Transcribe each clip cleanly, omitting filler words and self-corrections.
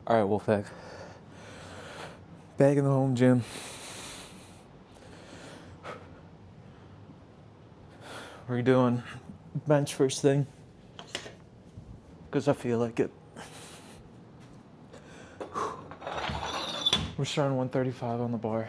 Alright, Wolfpack. Back in the home gym. We're doing bench first thing. Because I feel like it. We're starting 135 on the bar.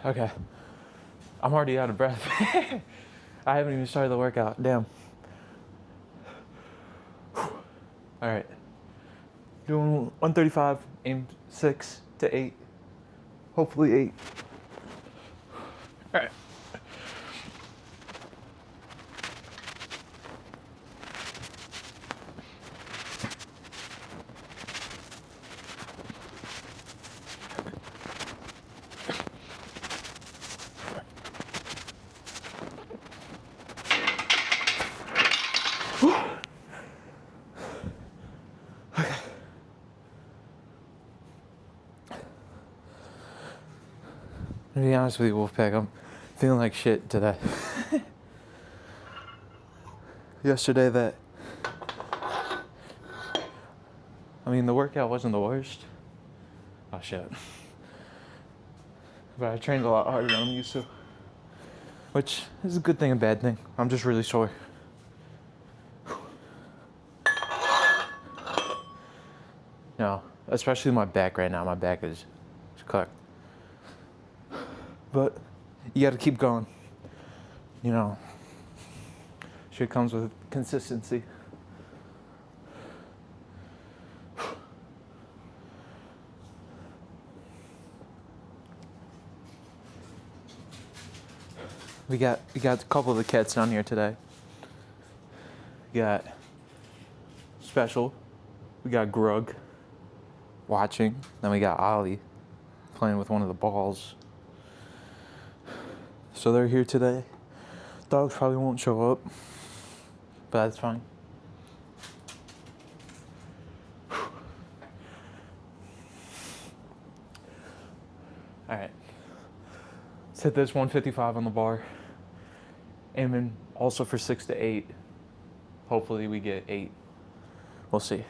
Okay. I'm already out of breath. I haven't even started the workout. Damn. Alright. Doing 135, aim 6 to 8. Hopefully 8. Alright. To be honest with you, Wolfpack, I'm feeling like shit today. Yesterday the workout wasn't the worst. Oh shit. But I trained a lot harder than I'm used to. Which is a good thing and bad thing. I'm just really sore. No, especially my back right now. My back is cooked. But you gotta keep going. You know, shit comes with consistency. We got a couple of the cats down here today. We got Special. We got Grug watching. Then we got Ollie playing with one of the balls. So they're here today. Dogs probably won't show up, but that's fine. Alright. Let's hit this 155 on the bar. Aiming also for 6 to 8. Hopefully we get 8. We'll see.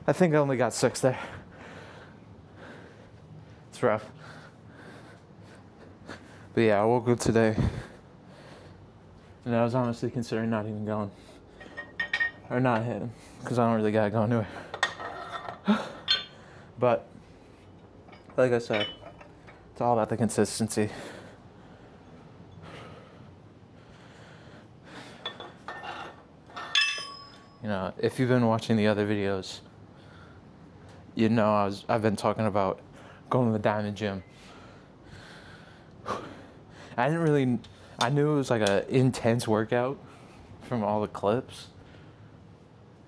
I think I only got 6 there. It's rough. But yeah, I woke up today and I was honestly considering not even going. Or not hitting, because I don't really gotta go anywhere. But, like I said, it's all about the consistency. You know, if you've been watching the other videos, you know I've been talking about going to the Diamond Gym. I knew it was like an intense workout from all the clips,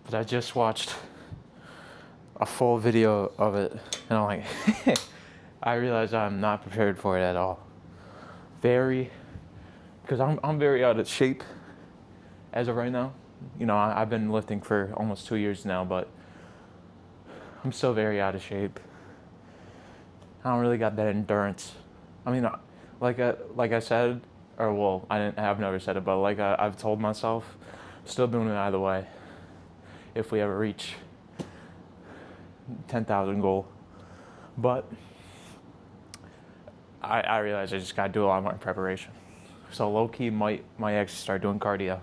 but I just watched a full video of it and I'm like, I realized I'm not prepared for it at all. Because I'm very out of shape as of right now. You know, I've been lifting for almost 2 years now, but I'm still very out of shape. I don't really got that endurance. I mean, like I said, or well, I've never said it, but like I've told myself, I'm still doing it either way. If we ever reach 10,000 goal, but I realize I just gotta do a lot more preparation. So low key might actually start doing cardio,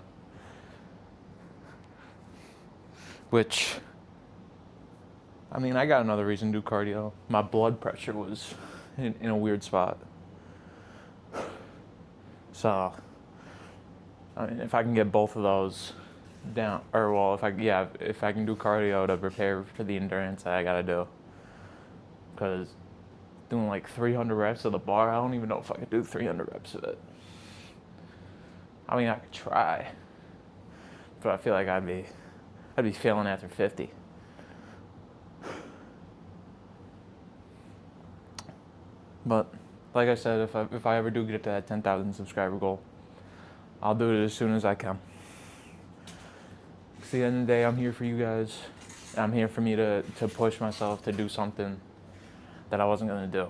which, I mean, I got another reason to do cardio. My blood pressure was in a weird spot. So, I mean, if I can get both of those, down, or well, if I can do cardio to prepare for the endurance that I gotta do. Because doing like 300 reps of the bar, I don't even know if I could do 300 reps of it. I mean, I could try, but I feel like I'd be failing after 50. But like I said, if I ever do get to that 10,000 subscriber goal, I'll do it as soon as I can. At the end of the day, I'm here for you guys. I'm here for me to push myself to do something that I wasn't gonna do.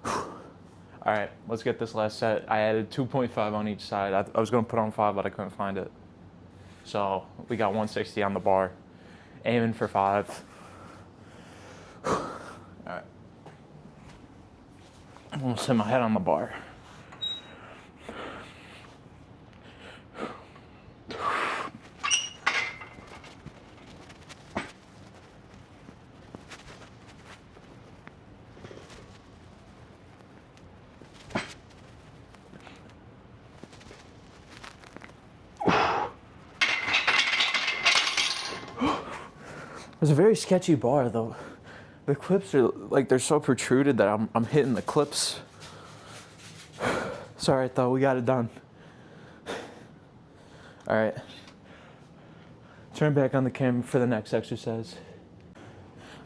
All right, let's get this last set. I added 2.5 on each side. I was gonna put on 5, but I couldn't find it. So we got 160 on the bar, aiming for 5. All right, I'm gonna set my head on the bar. It's a very sketchy bar though. The clips are like, they're so protruded that I'm hitting the clips. It's all right though, we got it done. All right. Turn back on the camera for the next exercise.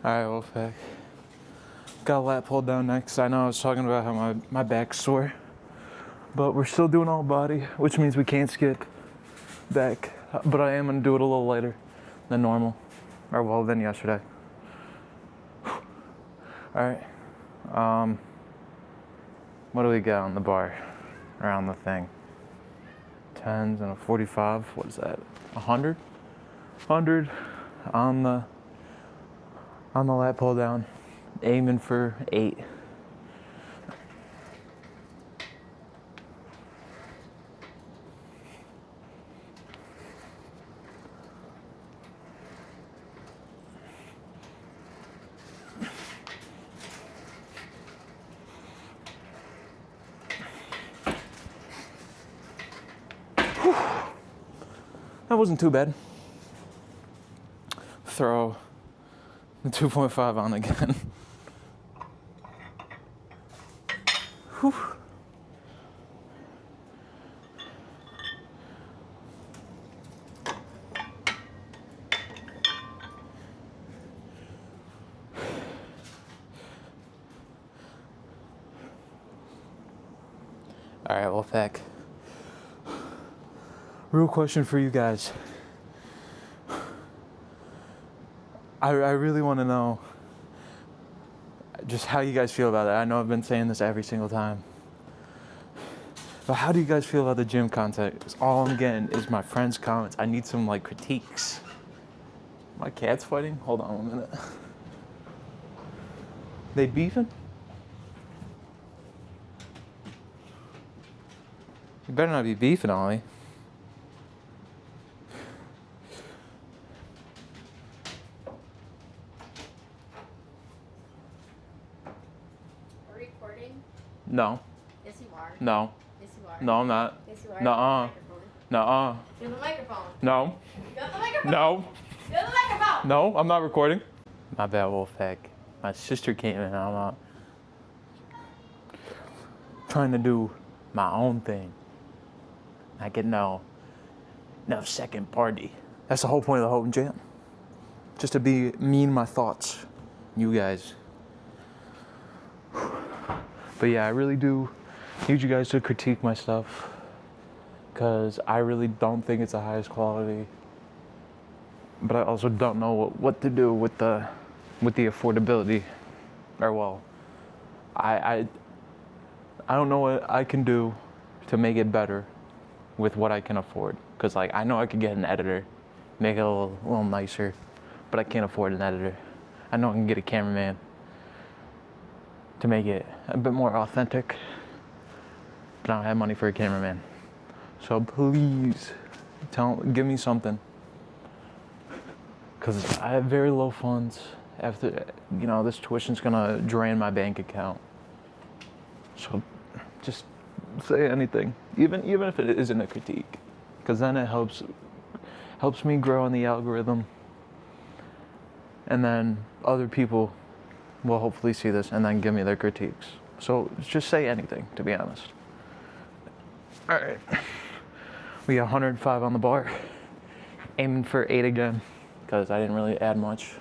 All right, Wolfpack. Got a lat pull down next. I know I was talking about how my back's sore, but we're still doing all body, which means we can't skip back. But I am gonna do it a little later than normal. Or well, than yesterday. All right. What do we got on the bar? Around the thing. 10s and a 45. What is that? 100? 100 on the lat pull down. Aiming for 8. That wasn't too bad. Throw the 2.5 on again. Whew. All right, Wolfpack. Real question for you guys. I really want to know just how you guys feel about it. I know I've been saying this every single time. But how do you guys feel about the gym content? Because all I'm getting is my friends' comments. I need some like critiques. My cat's fighting? Hold on 1 minute. They beefing? You better not be beefing, Ollie. No. Yes, you are. No. Yes, you are. No, I'm not. Yes, you are. Nuh-uh. Nuh-uh. You're the microphone. No. You're the microphone. No. You're the microphone. No, I'm not recording. My bad, Wolfpack. My sister came in and I'm out trying to do my own thing. I get no second party. That's the whole point of the whole gym. Just to be me and my thoughts. You guys. But yeah, I really do need you guys to critique my stuff, because I really don't think it's the highest quality. But I also don't know what to do with the affordability. Or well, I don't know what I can do to make it better with what I can afford. Because like, I know I could get an editor, make it a little nicer, but I can't afford an editor. I know I can get a cameraman to make it a bit more authentic, but I don't have money for a cameraman. So please, give me something. Because I have very low funds. After, this tuition's gonna drain my bank account. So just say anything, even if it isn't a critique. because then it helps me grow in the algorithm, and then other people will hopefully see this and then give me their critiques. So just say anything, to be honest. All right, we got 105 on the bar, aiming for 8 again, because I didn't really add much.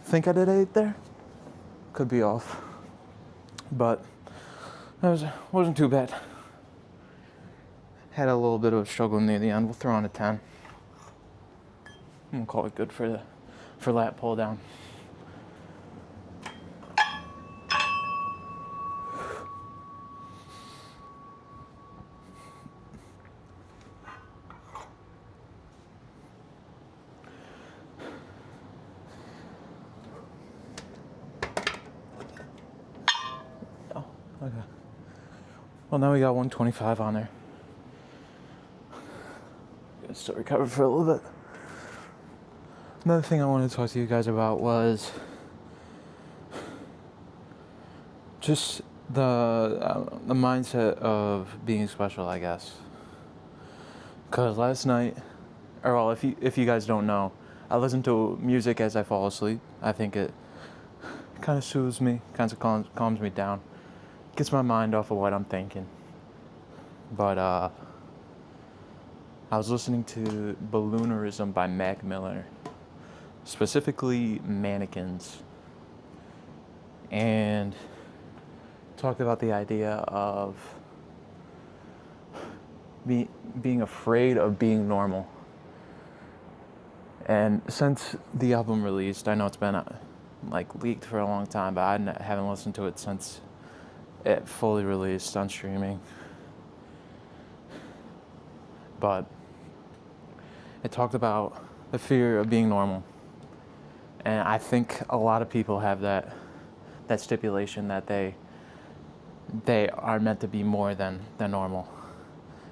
Think I did 8 there? Could be off. But wasn't too bad. Had a little bit of a struggle near the end. We'll throw on a 10. I'm gonna call it good for lat pull down. Oh, okay. Well, now we got 125 on there. Gonna still recover for a little bit. Another thing I wanted to talk to you guys about was just the mindset of being special, I guess. Cause last night, or well, if you guys don't know, I listen to music as I fall asleep. I think it kind of soothes me, kind of calms me down, gets my mind off of what I'm thinking. But I was listening to Balloonerism by Mac Miller, specifically Mannequins, and talked about the idea of being afraid of being normal. And since the album released, I know it's been leaked for a long time, but I haven't listened to it since it fully released on streaming. But it talked about the fear of being normal. And I think a lot of people have that stipulation that they are meant to be more than normal.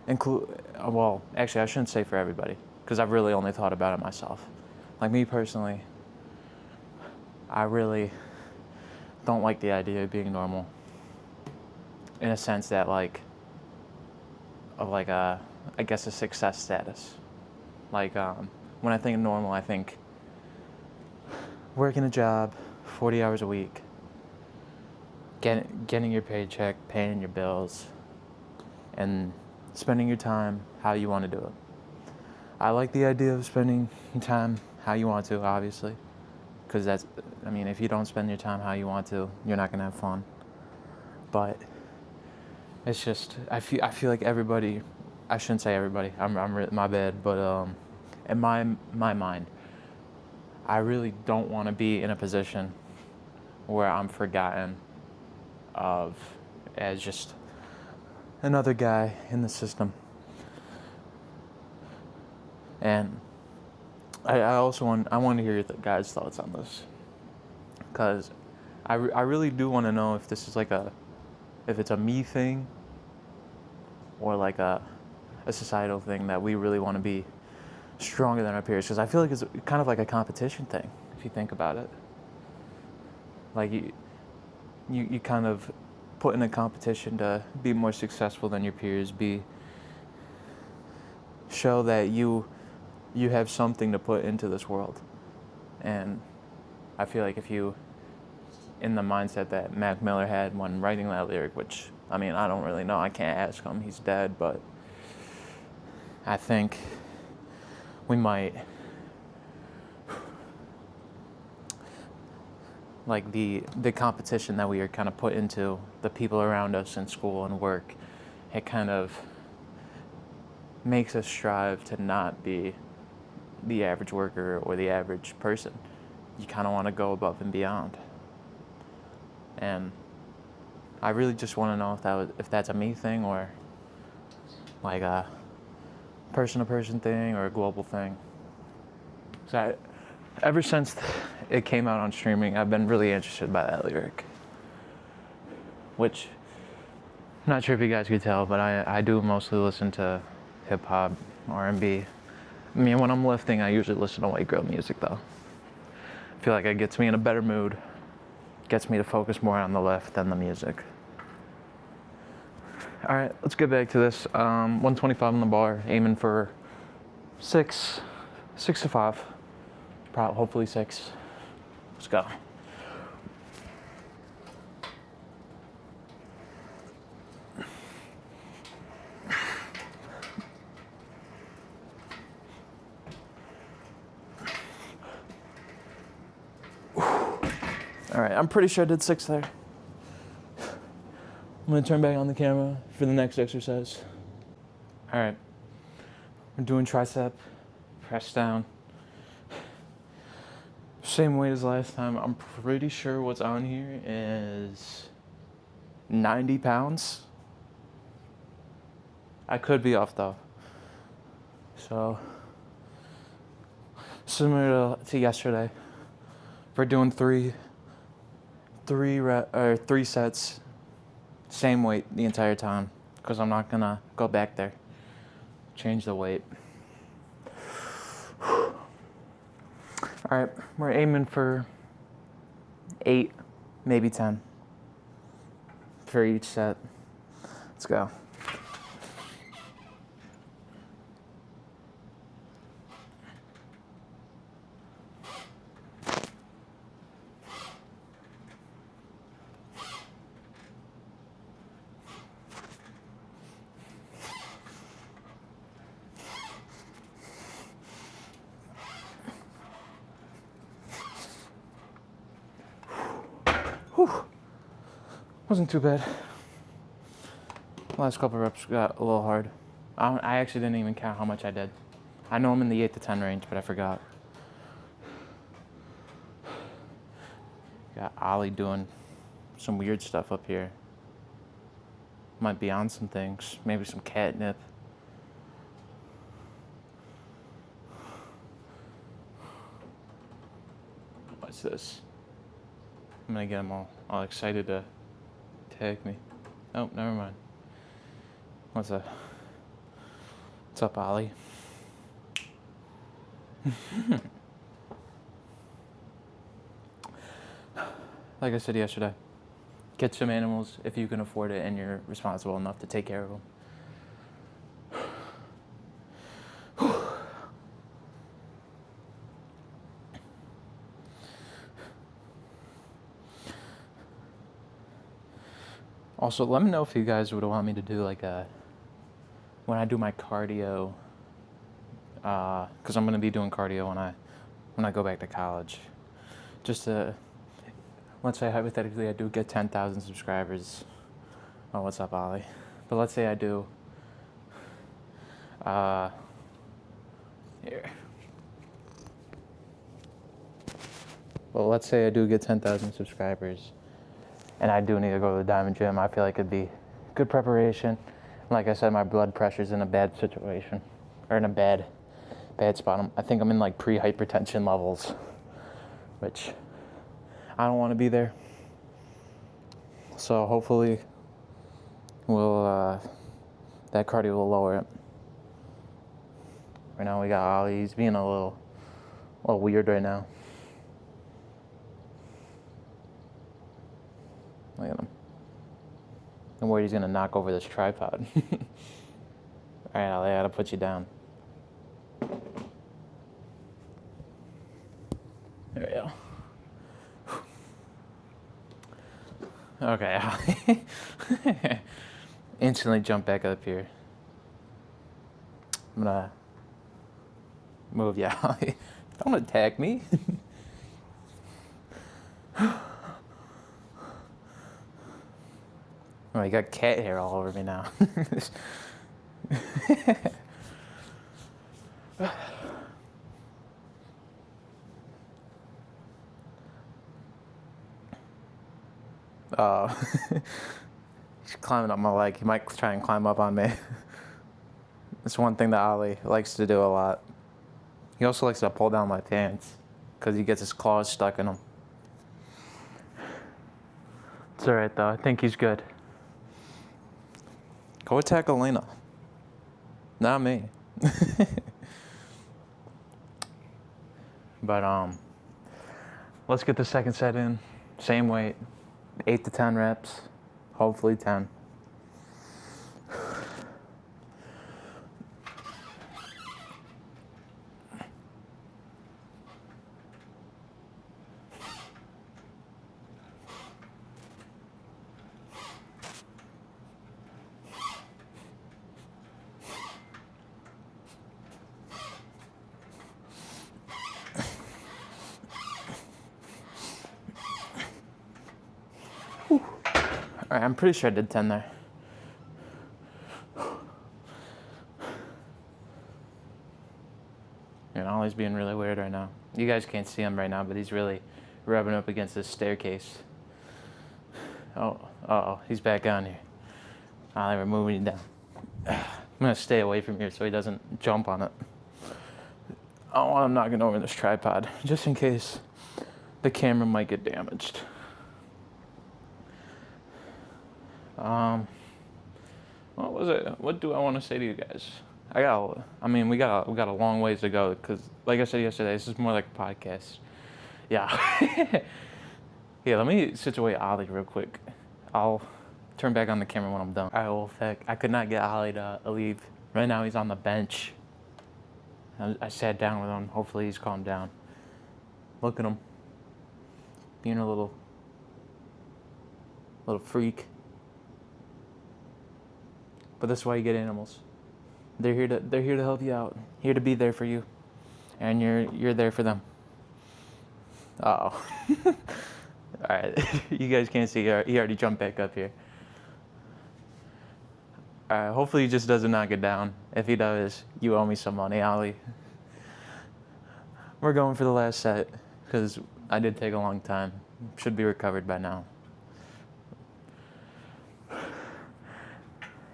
Well, actually, I shouldn't say for everybody, because I've really only thought about it myself. Like me personally, I really don't like the idea of being normal. In a sense that I guess a success status. When I think of normal, I think working a job, 40 hours a week, getting your paycheck, paying your bills, and spending your time how you want to do it. I like the idea of spending time how you want to, obviously, because if you don't spend your time how you want to, you're not gonna have fun. But it's just I feel like everybody. I shouldn't say everybody. My bad. But in my mind, I really don't want to be in a position where I'm forgotten of as just another guy in the system. And I also want to hear your guys' thoughts on this, because I really do want to know if this is if it's a me thing or like a societal thing that we really want to be stronger than our peers, because I feel like it's kind of like a competition thing if you think about it. Like you kind of put in a competition to be more successful than your peers, show that you have something to put into this world. And I feel like if you, in the mindset that Mac Miller had when writing that lyric, which, I don't really know, I can't ask him, he's dead, but I think we might, the competition that we are kind of put into the people around us in school and work, it kind of makes us strive to not be the average worker or the average person. You kind of want to go above and beyond. And I really just want to know if that's a me thing or like a person-to-person thing or a global thing. So ever since it came out on streaming, I've been really interested by that lyric, which not sure if you guys could tell, but I do mostly listen to hip hop, R&B. I mean, when I'm lifting, I usually listen to white girl music though. I feel like it gets me in a better mood, gets me to focus more on the lift than the music. All right, let's get back to this. 125 on the bar, aiming for 6 to 5, hopefully 6. Let's go. All right, I'm pretty sure I did 6 there. I'm gonna turn back on the camera for the next exercise. All right, we're doing tricep, press down. Same weight as last time. I'm pretty sure what's on here is 90 pounds. I could be off though. So, similar to yesterday, we're doing three sets, same weight the entire time, because I'm not gonna go back there, change the weight. All right, we're aiming for 8, maybe 10 for each set. Let's go. Whew. Wasn't too bad. Last couple reps got a little hard. I actually didn't even count how much I did. I know I'm in the 8 to 10 range, but I forgot. Got Ollie doing some weird stuff up here. Might be on some things. Maybe some catnip. What's this? I'm gonna get them all excited to tag me. Oh, never mind. What's up, Ollie? Like I said yesterday, get some animals if you can afford it and you're responsible enough to take care of them. Also, let me know if you guys would want me to do like when I do my cardio, because I'm gonna be doing cardio when I go back to college. Just to, let's say hypothetically I do get 10,000 subscribers. Oh, what's up, Ollie? But let's say I do. Here. Well, let's say I do get 10,000 subscribers. And I do need to go to the Diamond Gym. I feel like it'd be good preparation. Like I said, my blood pressure's in a bad situation, or in a bad spot. I think I'm in like pre-hypertension levels, which I don't want to be there. So hopefully, that cardio will lower it. Right now we got Ollie. He's being a little weird right now. Look at him. I'm worried he's gonna knock over this tripod. All right, Ollie, I gotta put you down. There we go. Okay, Ollie. Instantly jump back up here. I'm gonna move you, Ollie. Don't attack me. Oh, you got cat hair all over me now. Oh, he's climbing up my leg. He might try and climb up on me. It's one thing that Ollie likes to do a lot. He also likes to pull down my pants because he gets his claws stuck in them. It's alright though. I think he's good. Go attack Elena. Not me. But let's get the second set in. Same weight. 8 to 10 reps. Hopefully 10. Alright, I'm pretty sure I did 10 there. And Ollie's being really weird right now. You guys can't see him right now, but he's really rubbing up against this staircase. Oh, uh-oh, he's back on here. Ollie, we're moving you down. I'm gonna stay away from here so he doesn't jump on it. I don't want him knocking over this tripod, just in case the camera might get damaged. What was it? What do I want to say to you guys? We got a long ways to go because, like I said yesterday, this is more like a podcast. Yeah. Yeah, let me situate Ollie real quick. I'll turn back on the camera when I'm done. All right, well, heck, I could not get Ollie to leave. Right now, he's on the bench. I sat down with him. Hopefully, he's calmed down. Look at him. Being a little freak. But that's why you get animals. They're here to help you out. Here to be there for you. And you're there for them. Uh-oh. Alright. You guys can't see. He already jumped back up here. Alright, hopefully he just doesn't knock it down. If he does, you owe me some money, Ollie. We're going for the last set, because I did take a long time. Should be recovered by now.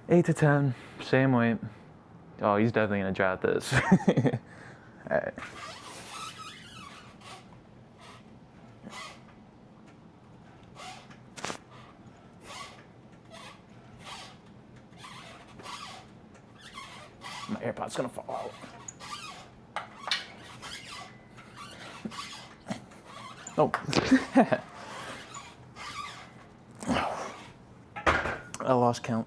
8 to 10, same weight. Oh, he's definitely gonna drop this. Alright. My AirPod's gonna fall out. Nope. I lost count.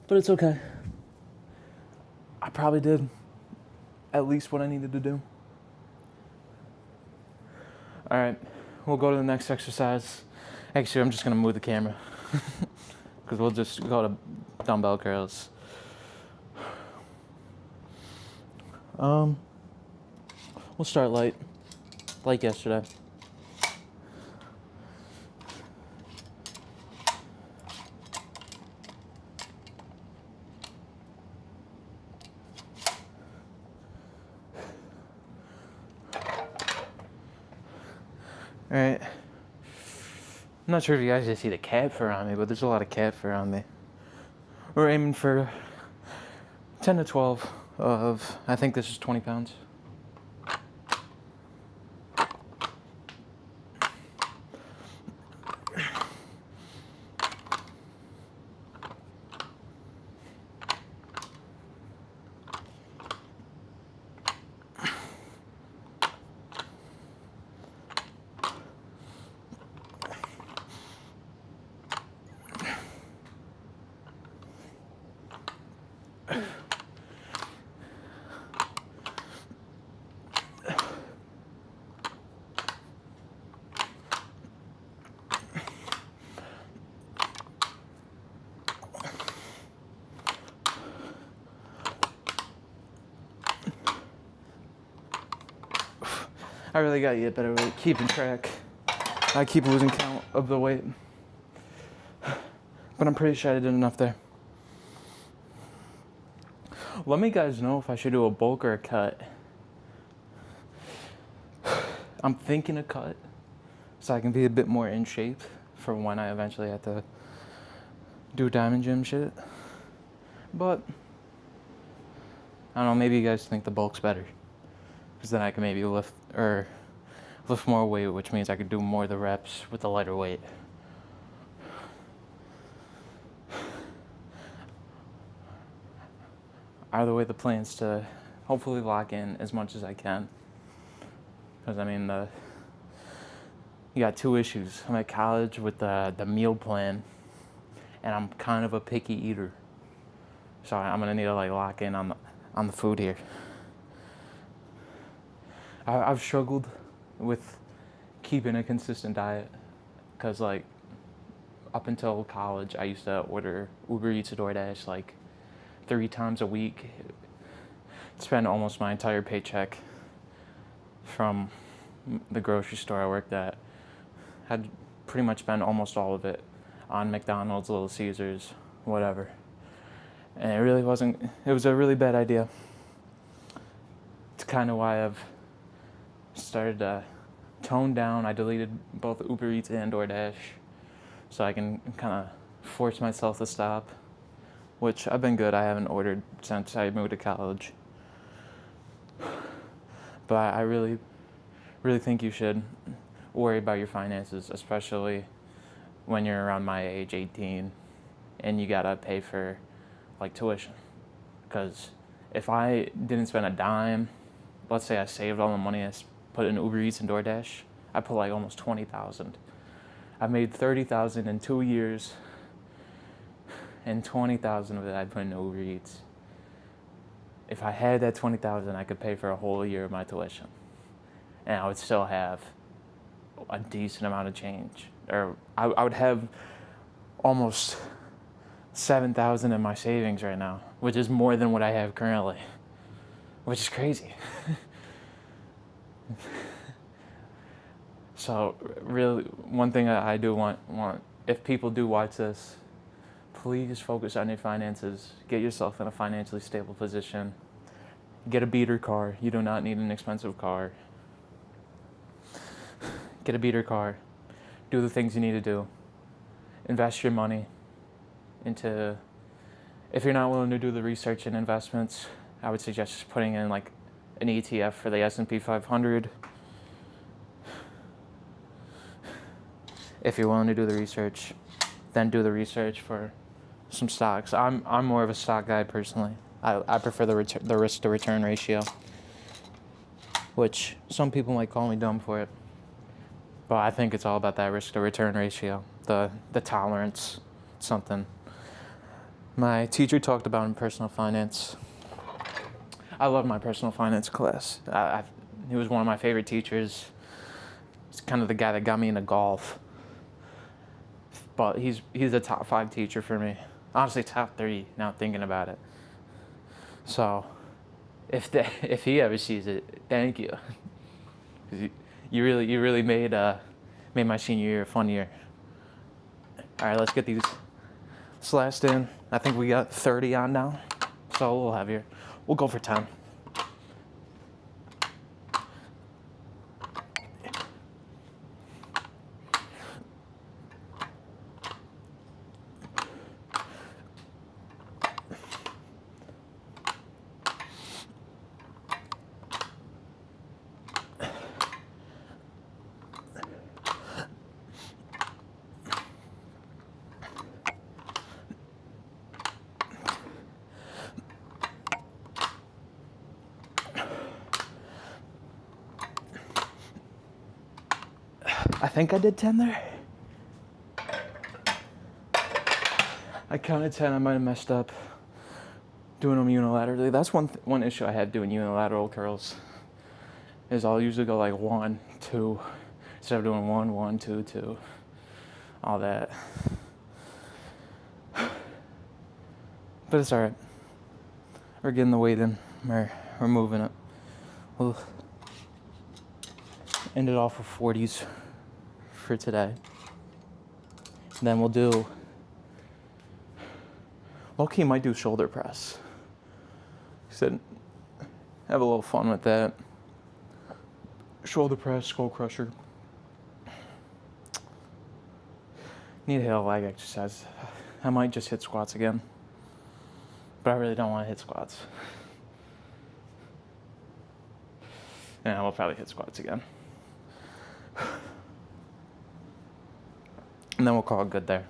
But it's okay. I probably did at least what I needed to do. All right, we'll go to the next exercise. Actually, I'm just gonna move the camera because we'll just go to dumbbell curls. We'll start light, like yesterday. Alright. I'm not sure if you guys can see the cat fur on me, but there's a lot of cat fur on me. We're aiming for 10 to 12 of, I think this is 20 pounds. I really gotta get better at keeping track. I keep losing count of the weight. But I'm pretty sure I did enough there. Let me guys know if I should do a bulk or a cut. I'm thinking a cut so I can be a bit more in shape for when I eventually have to do diamond gym shit. But I don't know, maybe you guys think the bulk's better. Because then I can maybe lift more weight, which means I could do more of the reps with the lighter weight. either way, the plan's to hopefully lock in as much as I can. Because, I mean, you got two issues. I'm at college with the meal plan, and I'm kind of a picky eater. So I'm going to need to, like, lock in on the food here. I've struggled with keeping a consistent diet because, like, up until college, I used to order Uber Eats or DoorDash, like, 3 times a week. Spend almost my entire paycheck from the grocery store I worked at. Had pretty much spent almost all of it on McDonald's, Little Caesars, whatever. And it really wasn't, it was a really bad idea. It's kind of why I've started to tone down. I deleted both Uber Eats and DoorDash so I can kind of force myself to stop, which I've been good. I haven't ordered since I moved to college. But I really, really think you should worry about your finances, especially when you're around my age, 18, and you gotta pay for, like, tuition. Because if I didn't spend a dime, let's say I saved all the money I put in Uber Eats and DoorDash, I put like almost $20,000. I made $30,000 in 2 years, and $20,000 of it I put in Uber Eats. If I had that $20,000, I could pay for a whole year of my tuition, and I would still have a decent amount of change. Or I would have almost $7,000 in my savings right now, which is more than what I have currently, which is crazy. So really, one thing I do want, if people do watch this, please focus on your finances. Get yourself in a financially stable position. Get a beater car. You do not need an expensive car. Get a beater car. Do the things you need to do. Invest your money into, if you're not willing to do the research and investments, I would suggest just putting in like an ETF for the S&P 500. If you're willing to do the research, then do the research for some stocks. I'm more of a stock guy personally. I prefer the risk to return ratio, which some people might call me dumb for it, but I think it's all about that risk to return ratio, the tolerance, something my teacher talked about in personal finance. I love my personal finance class. He was one of my favorite teachers. He's kind of the guy that got me into golf. But he's a top 5 teacher for me. Honestly, top 3 now thinking about it. So if he ever sees it, thank you. 'Cause you really made my senior year a fun year. All right, let's get these slashed in. I think we got 30 on now, so a little heavier. We'll go for 10. I think I did 10 there. I counted 10. I might have messed up doing them unilaterally. That's one issue I have doing unilateral curls, is I'll usually go like 1, 2, instead of doing 1, 1, 2, 2, all that. But it's all right. We're getting the weight in. We're moving it. We'll end it off with 40s for today. Then we'll do, low-key might do shoulder press. Said, have a little fun with that. Shoulder press, skull crusher. Need to hit a leg exercise. I might just hit squats again, but I really don't want to hit squats. Yeah, we'll probably hit squats again. And then we'll call it good there.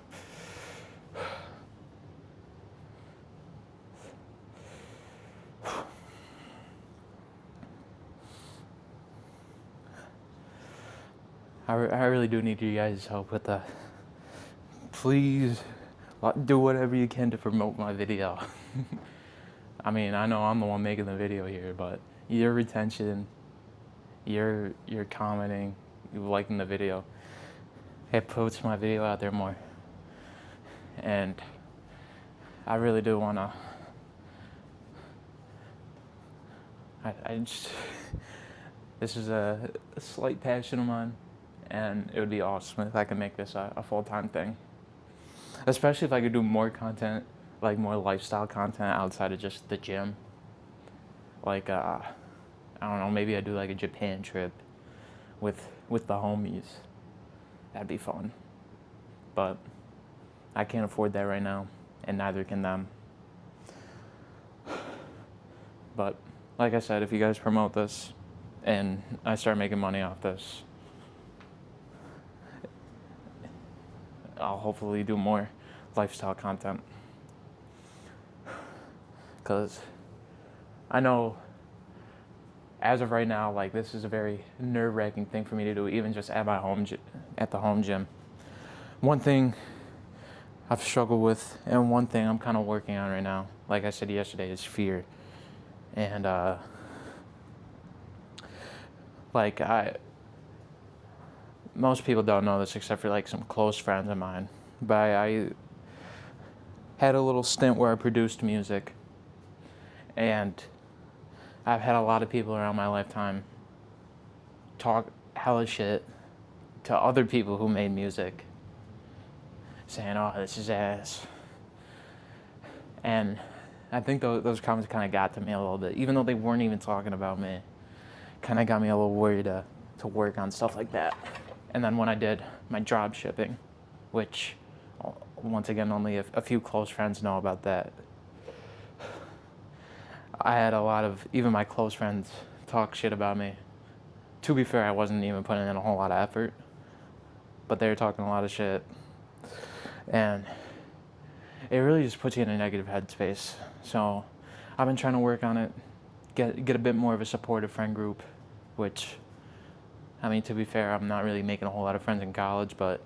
I really do need you guys' help with that. Please do whatever you can to promote my video. I mean, I know I'm the one making the video here, but your retention, your commenting, you liking the video, it puts my video out there more. And I really do want to, I just, this is a slight passion of mine, and it would be awesome if I could make this a full-time thing. Especially if I could do more content, like more lifestyle content outside of just the gym. Like, I don't know, maybe I do like a Japan trip with the homies. That'd be fun. But I can't afford that right now, and neither can them. But like I said, if you guys promote this and I start making money off this, I'll hopefully do more lifestyle content. Because I know as of right now, like, this is a very nerve-wracking thing for me to do, even just at the home gym. One thing I've struggled with, and one thing I'm kind of working on right now, like I said yesterday, is fear. And most people don't know this except for like some close friends of mine, but I had a little stint where I produced music, and I've had a lot of people around my lifetime talk hella shit to other people who made music, saying, "Oh, this is ass." And I think those comments kind of got to me a little bit, even though they weren't even talking about me. Kind of got me a little worried to work on stuff like that. And then when I did my drop shipping, which once again only a few close friends know about that, I had a lot of even my close friends talk shit about me. To be fair, I wasn't even putting in a whole lot of effort, but they were talking a lot of shit, and it really just puts you in a negative headspace. So I've been trying to work on it, get a bit more of a supportive friend group, which, I mean, to be fair, I'm not really making a whole lot of friends in college, but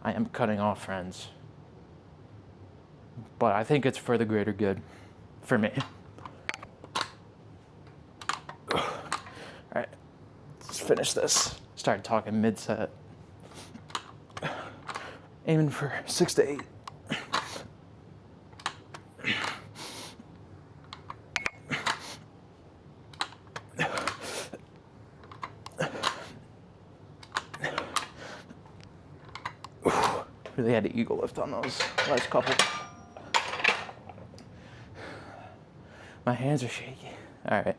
I am cutting off friends. But I think it's for the greater good for me. Alright, let's finish this. Start talking mid-set. Aiming for 6 to 8. Really had to eagle lift on those last couple. My hands are shaky. Alright.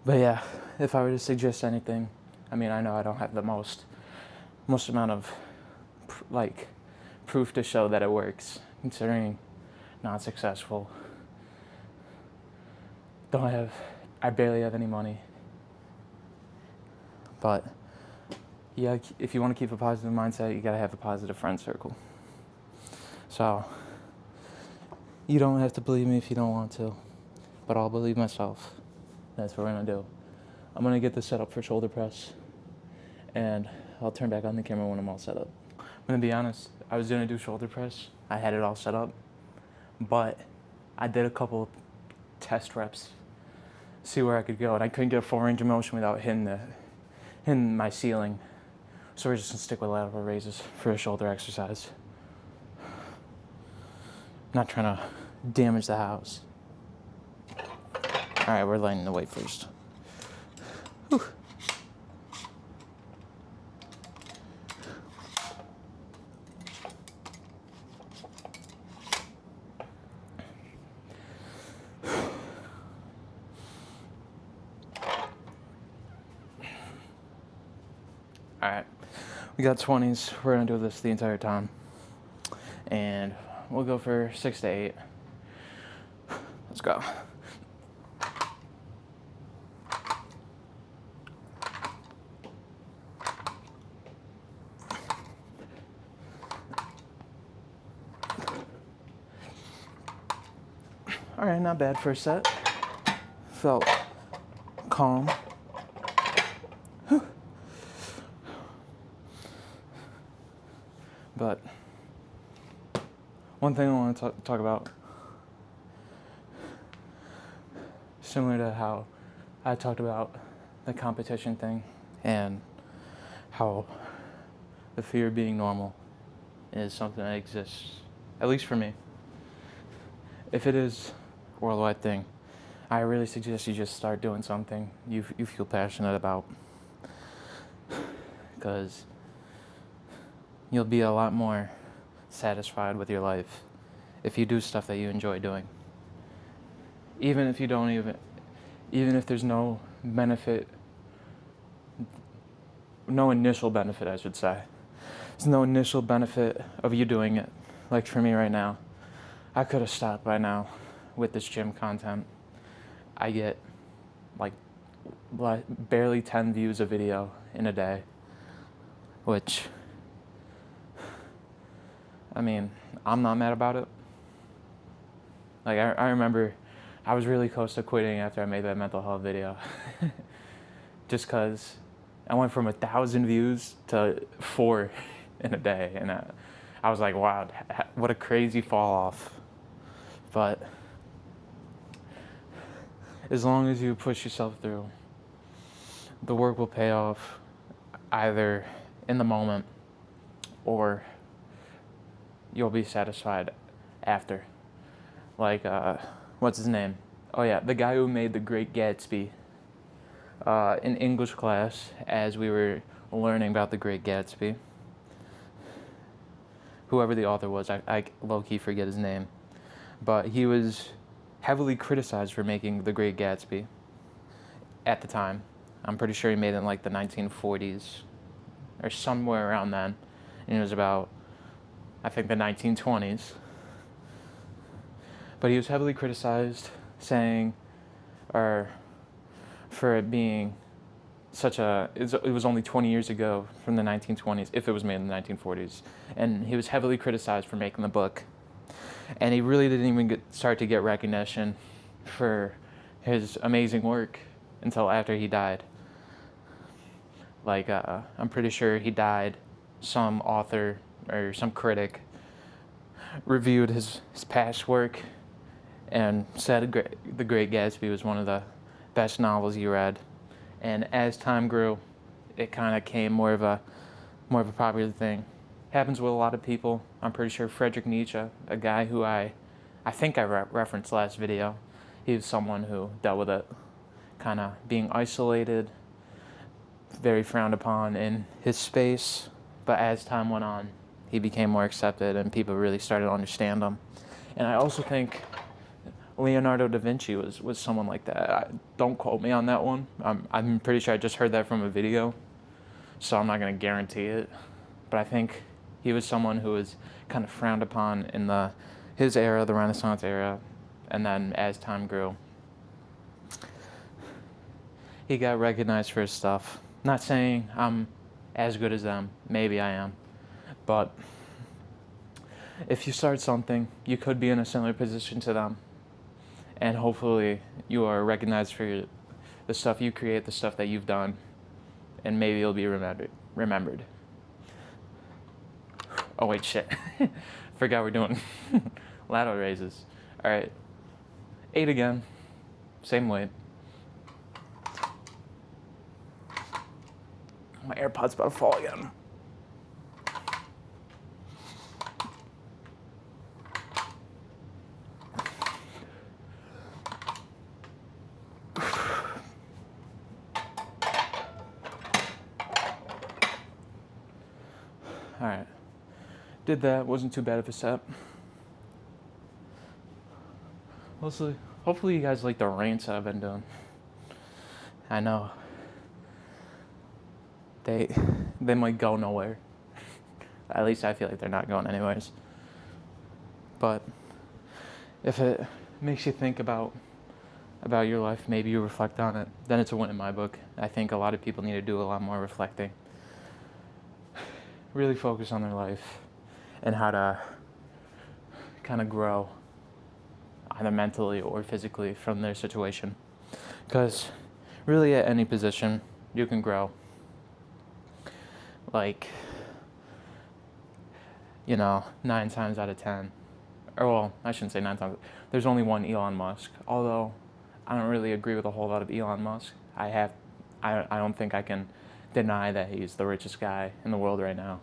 But yeah, if I were to suggest anything, I mean, I know I don't have the most amount of proof to show that it works, considering not successful. I barely have any money. But yeah, if you want to keep a positive mindset, you gotta have a positive friend circle. So you don't have to believe me if you don't want to, but I'll believe myself. That's what we're gonna do. I'm gonna get this set up for shoulder press, and I'll turn back on the camera when I'm all set up. I'm gonna be honest, I was gonna do shoulder press. I had it all set up, but I did a couple test reps, see where I could go, and I couldn't get a full range of motion without hitting my ceiling. So we're just gonna stick with lateral raises for a shoulder exercise. Not trying to damage the house. All right, we're lighting the weight first. Whew. All right, we got 20s. We're gonna do this the entire time, and we'll go for 6 to 8. Let's go. All right, not bad first set. Felt calm. One thing I want to talk about, similar to how I talked about the competition thing and how the fear of being normal is something that exists, at least for me. If it is a worldwide thing, I really suggest you just start doing something you feel passionate about, because you'll be a lot more satisfied with your life if you do stuff that you enjoy doing. Even if there's no benefit, no initial benefit, I should say. There's no initial benefit of you doing it. Like for me right now, I could have stopped by now with this gym content. I get like barely 10 views a video in a day, which, I mean, I'm not mad about it. Like I remember I was really close to quitting after I made that mental health video. Just cause I went from 1,000 views to 4 in a day, and I was like, wow, what a crazy fall off. But as long as you push yourself through, the work will pay off either in the moment or you'll be satisfied after. Like, what's his name? Oh yeah, the guy who made The Great Gatsby. In English class, as we were learning about The Great Gatsby, whoever the author was, I low-key forget his name, but he was heavily criticized for making The Great Gatsby at the time. I'm pretty sure he made it in like the 1940s or somewhere around then, and it was about, I think, the 1920s. But he was heavily criticized, saying, or for it being it was only 20 years ago from the 1920s, if it was made in the 1940s, and he was heavily criticized for making the book. And he really didn't even start to get recognition for his amazing work until after he died. Like, I'm pretty sure he died, some author or some critic reviewed his past work and said The Great Gatsby was one of the best novels he read. And as time grew, it kind of became more of a popular thing. Happens with a lot of people. I'm pretty sure Friedrich Nietzsche, a guy who I think I referenced last video, he was someone who dealt with it, kind of being isolated, very frowned upon in his space. But as time went on, he became more accepted and people really started to understand him. And I also think Leonardo da Vinci was someone like that. Don't quote me on that one. I'm pretty sure I just heard that from a video, so I'm not going to guarantee it. But I think he was someone who was kind of frowned upon in his era, the Renaissance era, and then as time grew, he got recognized for his stuff. Not saying I'm as good as them. Maybe I am. But if you start something, you could be in a similar position to them. And hopefully you are recognized for the stuff you create, the stuff that you've done, and maybe you'll be remembered. Oh wait, shit. Forgot we're doing lateral raises. All right, 8 again, same weight. My AirPod's about to fall again. All right, did that, wasn't too bad of a set. Hopefully you guys like the rants I've been doing. I know they might go nowhere. At least I feel like they're not going anyways. But if it makes you think about your life, maybe you reflect on it, then it's a win in my book. I think a lot of people need to do a lot more reflecting. Really focus on their life and how to kind of grow, either mentally or physically, from their situation. Because really at any position, you can grow. Like, 9 times out of 10, or well, I shouldn't say 9 times. There's only one Elon Musk. Although I don't really agree with a whole lot of Elon Musk. I don't think I can deny that he's the richest guy in the world right now.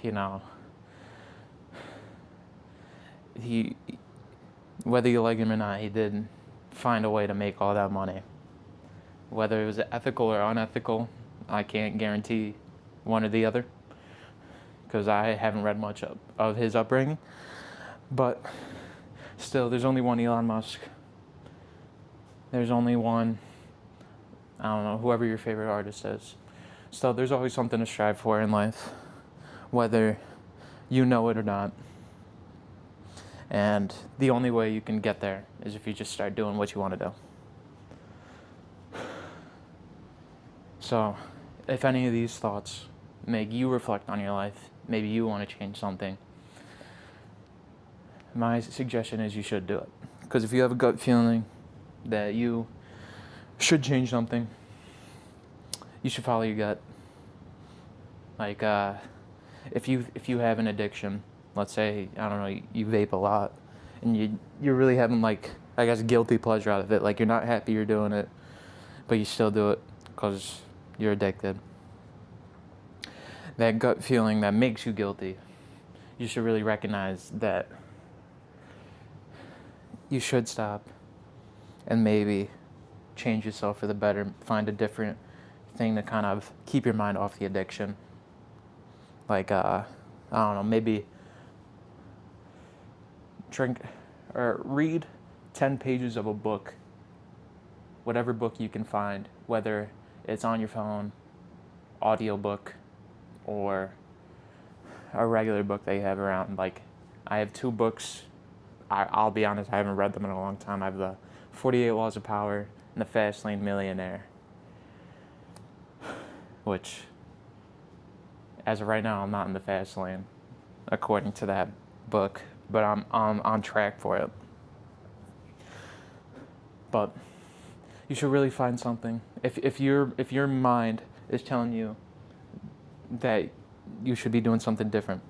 You know, he, whether you like him or not, he did find a way to make all that money. Whether it was ethical or unethical, I can't guarantee one or the other, because I haven't read much of his upbringing. But still, there's only one Elon Musk. There's only one, I don't know, whoever your favorite artist is. Still, there's always something to strive for in life, whether you know it or not. And the only way you can get there is if you just start doing what you want to do. So, if any of these thoughts make you reflect on your life, maybe you want to change something, my suggestion is you should do it. Because if you have a gut feeling that you should change something, you should follow your gut. Like, if you have an addiction, let's say, I don't know, you vape a lot, and you're really having, like, I guess, guilty pleasure out of it. Like, you're not happy you're doing it, but you still do it because you're addicted. That gut feeling that makes you guilty, you should really recognize that you should stop and maybe change yourself for the better, find a different thing to kind of keep your mind off the addiction. Like, I don't know, maybe drink or read 10 pages of a book, whatever book you can find, whether it's on your phone, audiobook, or a regular book that you have around. Like, I have 2 books. I'll be honest, I haven't read them in a long time. I have the 48 Laws of Power and the Fast Lane Millionaire, which, as of right now, I'm not in the fast lane, according to that book, but I'm on track for it. But you should really find something. If your mind is telling you that you should be doing something different,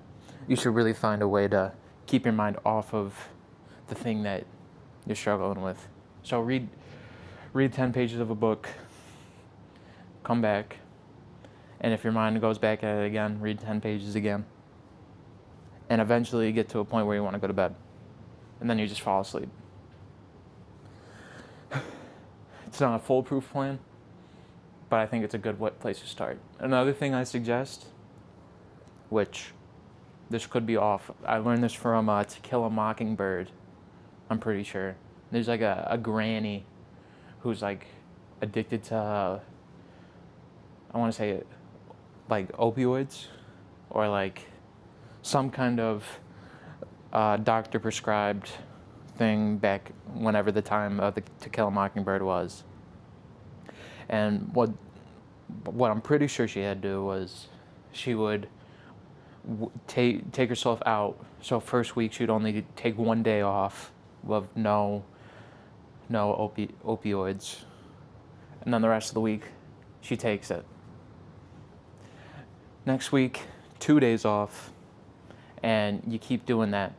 you should really find a way to keep your mind off of the thing that you're struggling with. So read 10 pages of a book, come back, and if your mind goes back at it again, read 10 pages again. And eventually you get to a point where you want to go to bed. And then you just fall asleep. It's not a foolproof plan, but I think it's a good place to start. Another thing I suggest, which this could be off, I learned this from To Kill a Mockingbird, I'm pretty sure. There's like a granny who's like addicted to, I want to say it, like opioids, or like some kind of doctor prescribed thing back whenever the time of the To Kill a Mockingbird was. And what I'm pretty sure she had to do was she would take herself out. So first week she'd only take 1 day off with no opioids, and then the rest of the week she takes it. Next week, 2 days off, and you keep doing that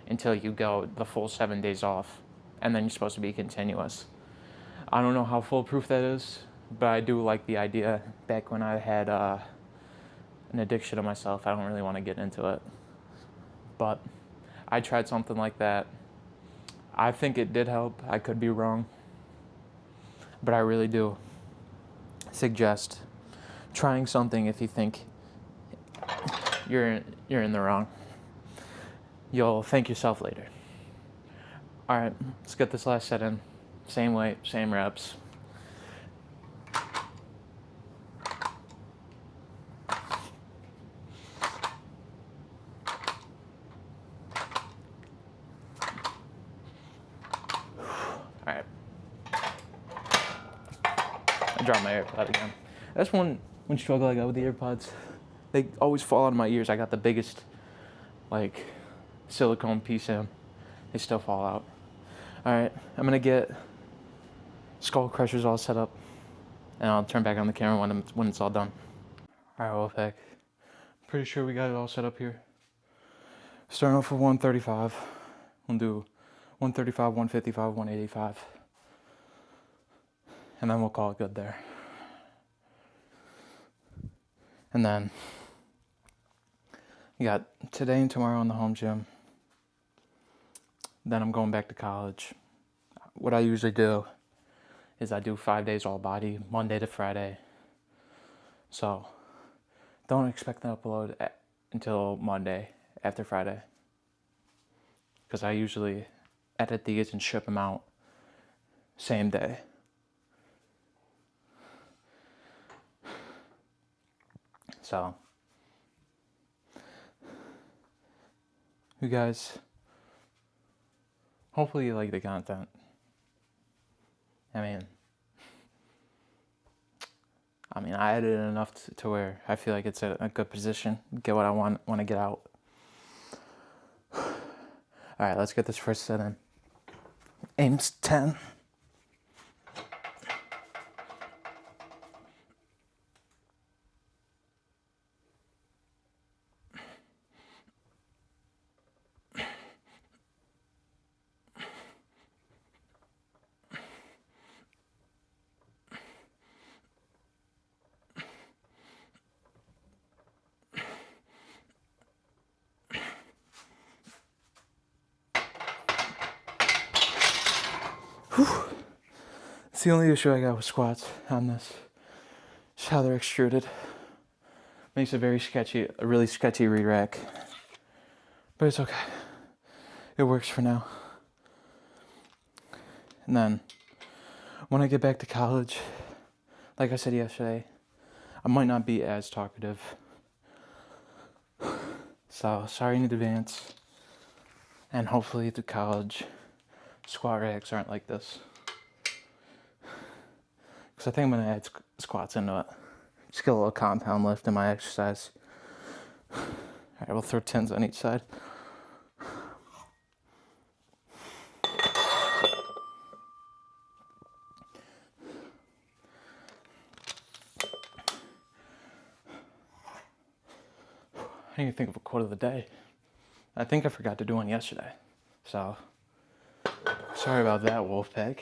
until you go the full 7 days off, and then you're supposed to be continuous. I don't know how foolproof that is, but I do like the idea. Back when I had an addiction to myself, I don't really want to get into it, but I tried something like that. I think it did help. I could be wrong, but I really do suggest trying something if you think you're in the wrong. You'll thank yourself later. All right, let's get this last set in. Same weight, same reps. All right. I dropped my AirPod again. That's one struggle I got with the AirPods. They always fall out of my ears. I got the biggest, like, silicone piece in. They still fall out. All right, I'm gonna get skull crushers all set up, and I'll turn back on the camera when it's all done. All right, Wolfpack. Pretty sure we got it all set up here. Starting off with 135. We'll do 135, 155, 185. And then we'll call it good there. And then you got today and tomorrow in the home gym. Then I'm going back to college. What I usually do is I do 5 days all body, Monday to Friday. So don't expect to upload until Monday after Friday. Because I usually edit these and ship them out same day. So, you guys, hopefully you like the content. I mean, I edited enough to where I feel like it's a good position. Get what I want to get out. All right, let's get this first set in. Aim's 10. It's the only issue I got with squats on this. Just how they're extruded. Makes it a really sketchy re-rack. But it's okay. It works for now. And then, when I get back to college, like I said yesterday, I might not be as talkative. So, sorry in advance. And hopefully the college squat racks aren't like this. Because I think I'm going to add squats into it. Just get a little compound lift in my exercise. Alright, we'll throw 10s on each side. I didn't even think of a quote of the day. I think I forgot to do one yesterday. So, sorry about that, Wolfpack.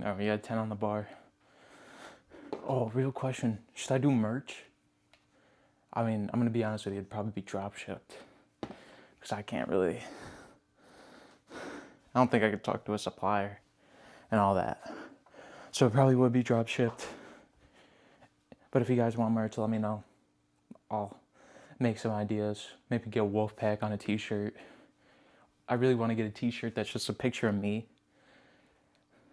Alright, we had 10 on the bar. Oh, real question. Should I do merch? I mean, I'm going to be honest with you, it'd probably be drop shipped. Because I can't really... I don't think I could talk to a supplier and all that. So it probably would be drop shipped. But if you guys want merch, let me know. I'll make some ideas. Maybe get a Wolfpack on a t-shirt. I really want to get a t-shirt that's just a picture of me.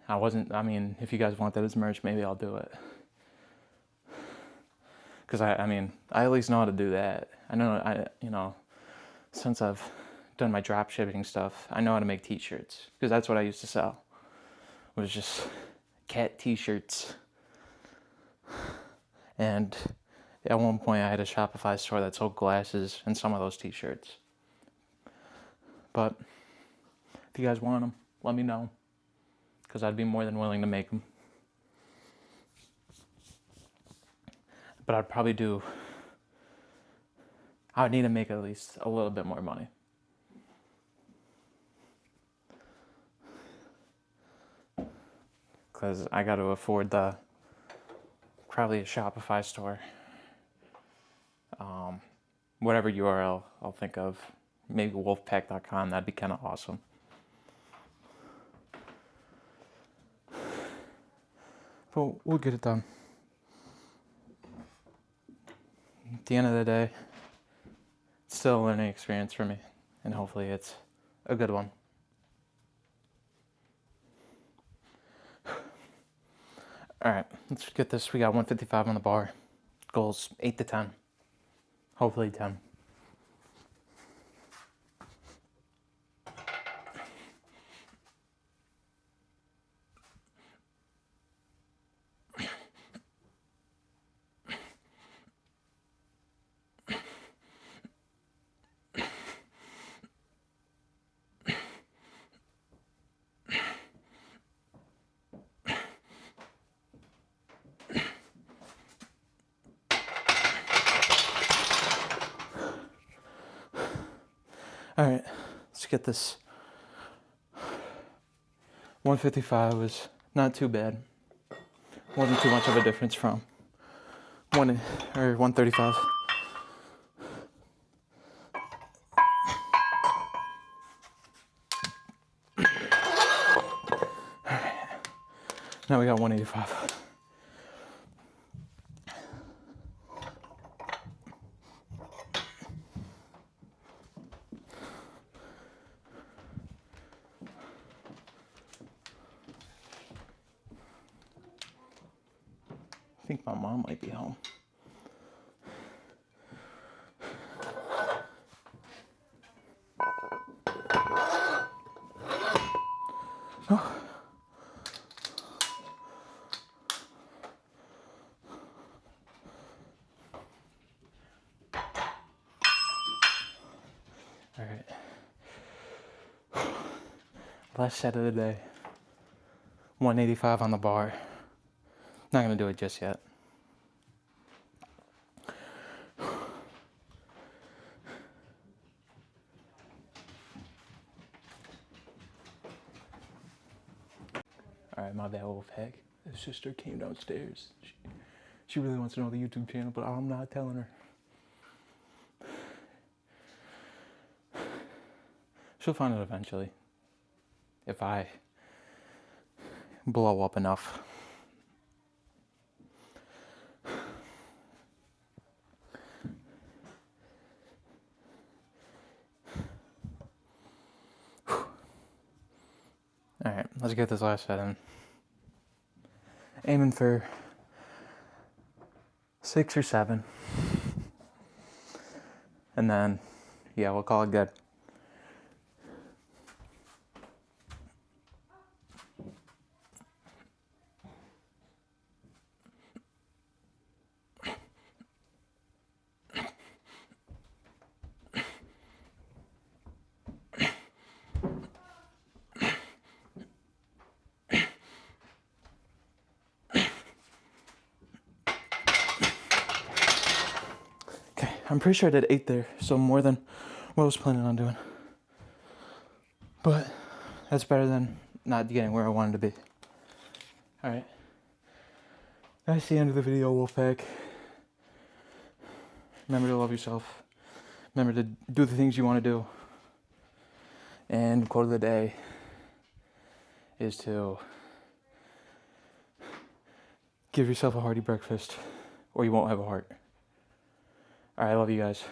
If you guys want that as merch, maybe I'll do it. Because I at least know how to do that. Since I've done my drop shipping stuff, I know how to make t-shirts. Because that's what I used to sell. It was just cat t-shirts. And at one point I had a Shopify store that sold glasses and some of those t-shirts. But if you guys want them, let me know. Because I'd be more than willing to make them. But I would need to make at least a little bit more money. Because I got to afford probably a Shopify store. Whatever URL I'll think of. Maybe wolfpack.com, that'd be kind of awesome. But we'll get it done. At the end of the day, it's still a learning experience for me. And hopefully it's a good one. Alright, let's get this. We got 155 on the bar. Goals 8 to 10. Hopefully 10. All right, let's get this. 155 was not too bad. Wasn't too much of a difference from 135. Now we got 185. I think my mom might be home. Oh. All right. Last set of the day. 185 on the bar. Not gonna do it just yet. All right, my bad, Wolfpack. His sister came downstairs. She really wants to know the YouTube channel, but I'm not telling her. She'll find it eventually. If I blow up enough. Alright, let's get this last set in. Aiming for 6 or 7. And then, yeah, we'll call it good. Okay, I'm pretty sure I did 8 there, so more than what I was planning on doing. But that's better than not getting where I wanted to be. Alright. That's the end of the video, Wolfpack. Remember to love yourself. Remember to do the things you want to do. And quote of the day is to give yourself a hearty breakfast or you won't have a heart. Alright, I love you guys.